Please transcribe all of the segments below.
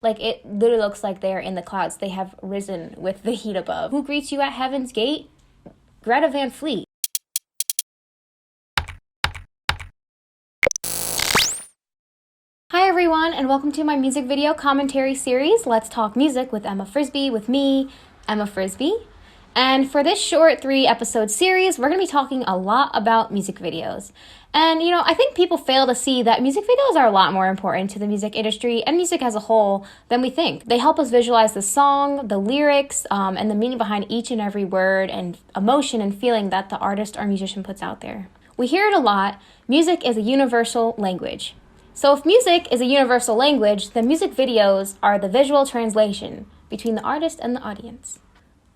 Like, it literally looks like they're in the clouds. They have risen with the heat above. Who greets you at heaven's gate? Greta Van Fleet. Hi everyone, and welcome to my music video commentary series, Let's Talk Music with Emma Frisbie, with me, Emma Frisbie. And for this short 3-episode series, we're going to be talking a lot about music videos. And, I think people fail to see that music videos are a lot more important to the music industry and music as a whole than we think. They help us visualize the song, the lyrics, and the meaning behind each and every word and emotion and feeling that the artist or musician puts out there. We hear it a lot. Music is a universal language. So if music is a universal language, then music videos are the visual translation between the artist and the audience.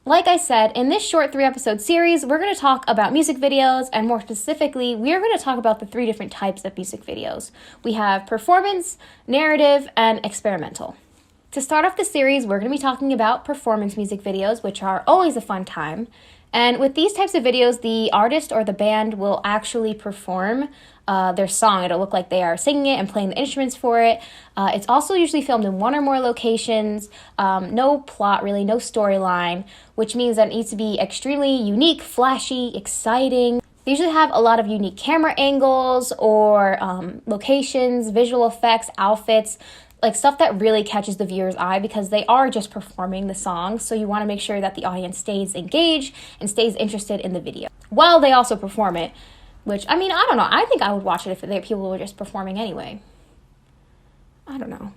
Like I said, in this short 3-episode series, we're going to talk about music videos, and more specifically, we are going to talk about the 3 different types of music videos. We have performance, narrative, and experimental. To start off the series, we're going to be talking about performance music videos, which are always a fun time. And with these types of videos, the artist or the band will actually perform their song. It'll look like they are singing it and playing the instruments for it. It's also usually filmed in 1 or more locations, no plot really, no storyline, which means that it needs to be extremely unique, flashy, exciting. They usually have a lot of unique camera angles or locations, visual effects, outfits, like stuff that really catches the viewer's eye because they are just performing the song. So you want to make sure that the audience stays engaged and stays interested in the video while they also perform it. Which, I don't know. I think I would watch it if people were just performing anyway. I don't know.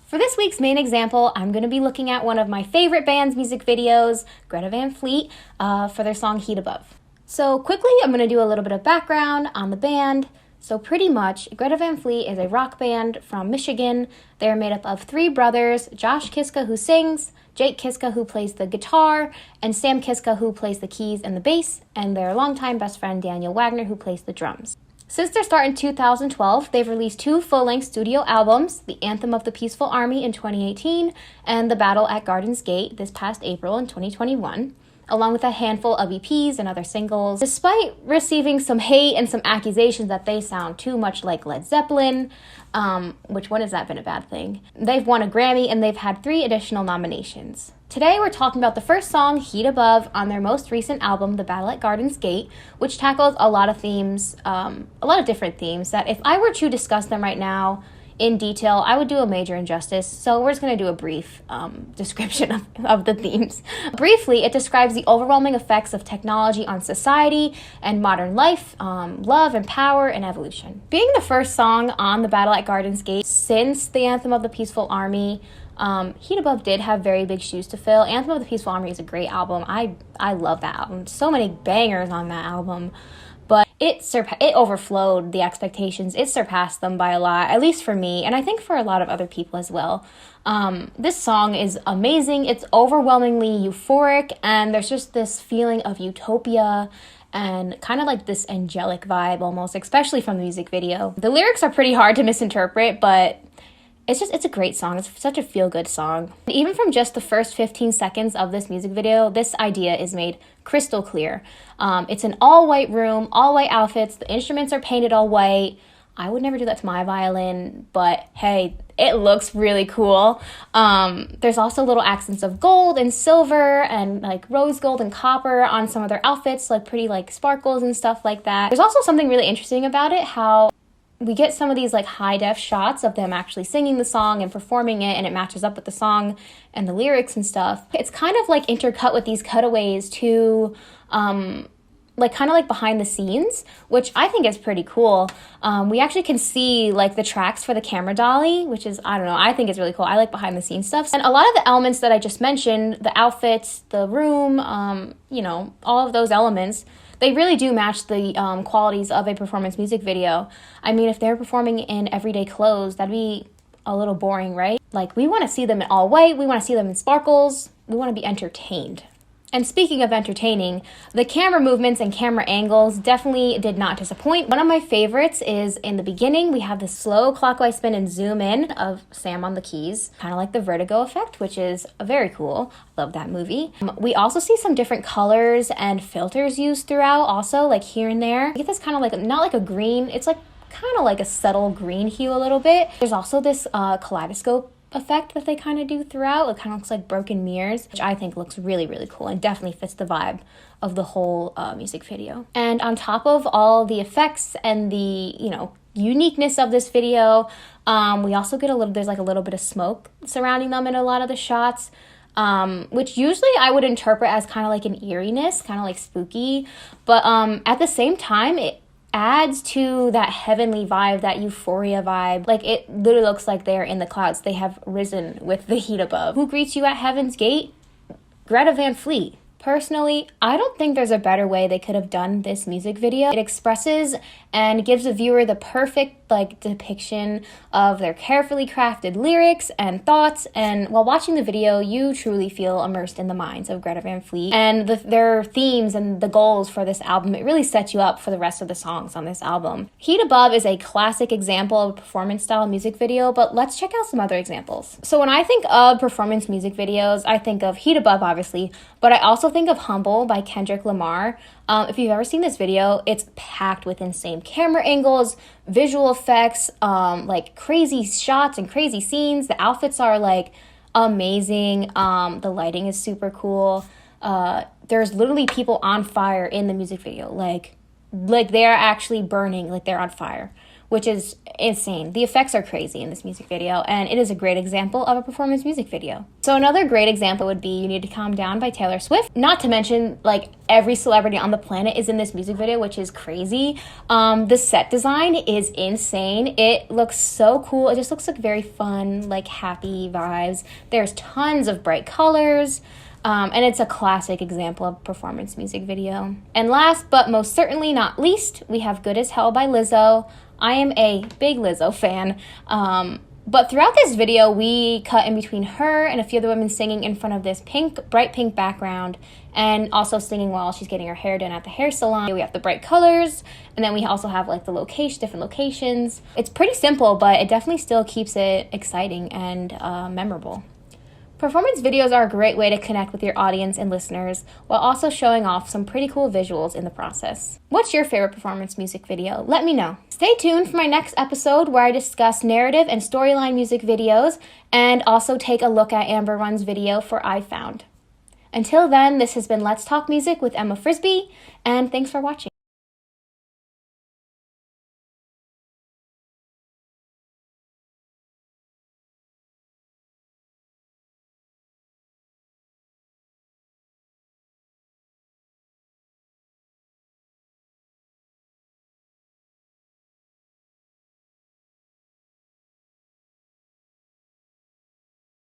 For this week's main example, I'm going to be looking at one of my favorite band's music videos, Greta Van Fleet, for their song Heat Above. So quickly, I'm going to do a little bit of background on the band. So pretty much, Greta Van Fleet is a rock band from Michigan. They're made up of 3 brothers, Josh Kiska, who sings, Jake Kiska, who plays the guitar, and Sam Kiska, who plays the keys and the bass, and their longtime best friend, Daniel Wagner, who plays the drums. Since their start in 2012, they've released 2 full-length studio albums, The Anthem of the Peaceful Army in 2018, and The Battle at Garden's Gate this past April in 2021. Along with a handful of EPs and other singles. Despite receiving some hate and some accusations that they sound too much like Led Zeppelin, which when has that been a bad thing? They've won a Grammy and they've had 3 additional nominations. Today we're talking about the first song, Heat Above, on their most recent album, The Battle at Garden's Gate, which tackles a lot of themes, a lot of different themes that if I were to discuss them right now in detail, I would do a major injustice, so we're just going to do a brief description of the themes. Briefly, it describes the overwhelming effects of technology on society and modern life, love and power and evolution. Being the first song on The Battle at Garden's Gate since The Anthem of the Peaceful Army, Heat Above did have very big shoes to fill. Anthem of the Peaceful Army is a great album. I love that album. So many bangers on that album. But it overflowed the expectations. It surpassed them by a lot, at least for me, and I think for a lot of other people as well. This song is amazing. It's overwhelmingly euphoric, and there's just this feeling of utopia and kind of like this angelic vibe almost, especially from the music video. The lyrics are pretty hard to misinterpret, but it's a great song. It's such a feel-good song. Even from just the first 15 seconds of this music video, this idea is made crystal clear. It's an all-white room, all-white outfits. The instruments are painted all white. I would never do that to my violin, but hey, it looks really cool. There's also little accents of gold and silver and like rose gold and copper on some of their outfits, like pretty like sparkles and stuff like that. There's also something really interesting about it, how we get some of these like high-def shots of them actually singing the song and performing it, and it matches up with the song and the lyrics and stuff. It's kind of like intercut with these cutaways to like kind of like behind the scenes, which I think is pretty cool. We actually can see like the tracks for the camera dolly, which is, I don't know, I think it's really cool. I like behind the scenes stuff. And a lot of the elements that I just mentioned, the outfits, the room, all of those elements, they really do match the qualities of a performance music video. I mean, if they're performing in everyday clothes, that'd be a little boring, right? Like, we want to see them in all white. We want to see them in sparkles. We want to be entertained. And speaking of entertaining, the camera movements and camera angles definitely did not disappoint. One of my favorites is in the beginning, we have the slow clockwise spin and zoom in of Sam on the keys, kind of like the vertigo effect, which is very cool. Love that movie. We also see some different colors and filters used throughout also, like here and there. You get this kind of like, not like a green, it's like kind of like a subtle green hue a little bit. There's also this kaleidoscope effect that they kind of do throughout. It kind of looks like broken mirrors, which I think looks really, really cool and definitely fits the vibe of the whole music video. And on top of all the effects and the, uniqueness of this video, we also get there's like a little bit of smoke surrounding them in a lot of the shots, which usually I would interpret as kind of like an eeriness, kind of like spooky, but at the same time, it adds to that heavenly vibe, that euphoria vibe. Like, it literally looks like they're in the clouds. They have risen with the heat above. Who greets you at heaven's gate? Greta Van Fleet. Personally, I don't think there's a better way they could have done this music video. It expresses and gives the viewer the perfect depiction of their carefully crafted lyrics and thoughts, and while watching the video, you truly feel immersed in the minds of Greta Van Fleet and their themes and the goals for this album. It really sets you up for the rest of the songs on this album. Heat Above is a classic example of a performance style music video, but let's check out some other examples. So when I think of performance music videos, I think of Heat Above, obviously, but I also think of Humble by Kendrick Lamar. If you've ever seen this video, it's packed with insane camera angles, visual effects, crazy shots and crazy scenes. The outfits are amazing. The lighting is super cool. There's literally people on fire in the music video. Like they're actually burning, like they're on fire, which is insane. The effects are crazy in this music video, and it is a great example of a performance music video. So another great example would be You Need to Calm Down by Taylor Swift. Not to mention, every celebrity on the planet is in this music video, which is crazy. The set design is insane. It looks so cool. It just looks like very fun, happy vibes. There's tons of bright colors. And it's a classic example of performance music video. And last but most certainly not least, we have Good as Hell by Lizzo. I am a big Lizzo fan, but throughout this video, we cut in between her and a few other women singing in front of this bright pink background, and also singing while she's getting her hair done at the hair salon. We have the bright colors, and then we also have different locations. It's pretty simple, but it definitely still keeps it exciting and memorable. Performance videos are a great way to connect with your audience and listeners while also showing off some pretty cool visuals in the process. What's your favorite performance music video? Let me know. Stay tuned for my next episode where I discuss narrative and storyline music videos and also take a look at Amber Run's video for I Found. Until then, this has been Let's Talk Music with Emma Frisbie, and thanks for watching.